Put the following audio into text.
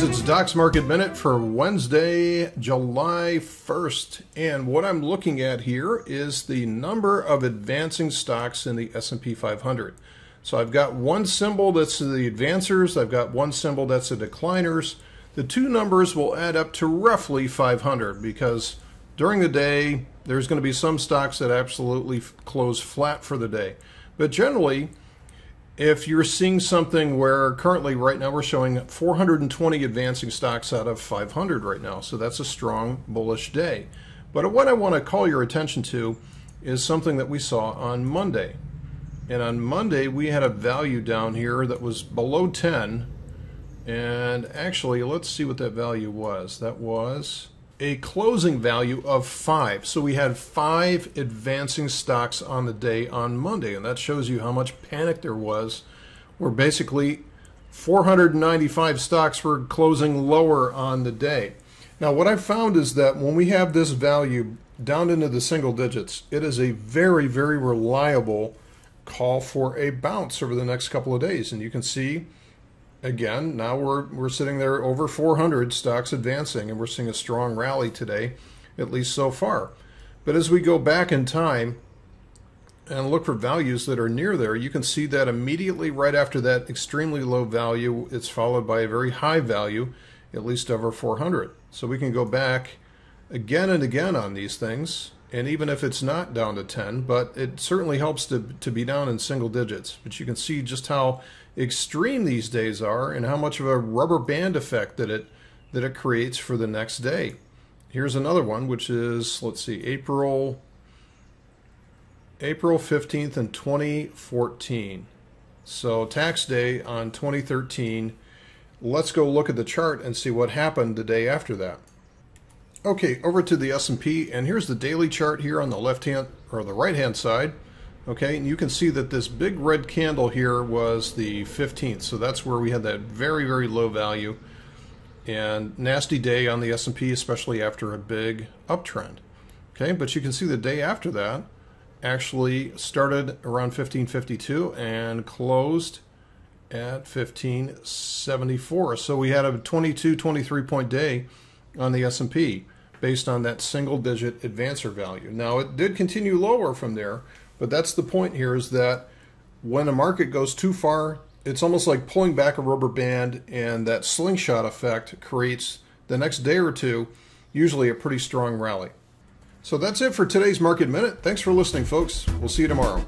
it's Doc's Market Minute for Wednesday, July 1st. And what I'm looking at here is the number of advancing stocks in the S&P 500. So I've got one symbol that's the advancers. I've got one symbol that's the decliners. The two numbers will add up to roughly 500 because during the day, there's going to be some stocks that absolutely close flat for the day. But generally, if you're seeing something where currently right now we're showing 420 advancing stocks out of 500 right now, so that's a strong bullish day. But what I want to call your attention to is something that we saw on Monday. And on Monday we had a value down here that was below 10, and actually let's see what that value was. That was a closing value of 5. So we had 5 advancing stocks on the day on Monday, and that shows you how much panic there was, where basically 495 stocks were closing lower on the day. Now what I've found is that when we have this value down into the single digits, it is a very, very reliable call for a bounce over the next couple of days. And you can see again, now we're sitting there over 400 stocks advancing, and we're seeing a strong rally today, at least so far. But as we go back in time and look for values that are near there, you can see that immediately right after that extremely low value, it's followed by a very high value, at least over 400. So we can go back again and again on these things, and even if it's not down to 10, but it certainly helps to be down in single digits. But you can see just how extreme these days are and how much of a rubber band effect that it creates for the next day. Here's another one, which is, let's see, April 15th in 2014. So tax day on 2013. Let's go look at the chart and see what happened the day after that. Okay, over to the S&P, and here's the daily chart here on the left hand or the right hand side. Okay, and you can see that this big red candle here was the 15th, so that's where we had that very, very low value and nasty day on the S&P, especially after a big uptrend. Okay, but you can see the day after that actually started around 1552 and closed at 1574. So we had a 23 point day on the S&P based on that single digit advancer value. Now it did continue lower from there, but that's the point here, is that when a market goes too far, it's almost like pulling back a rubber band, and that slingshot effect creates the next day or two usually a pretty strong rally. So that's it for today's Market Minute. Thanks for listening, folks. We'll see you tomorrow.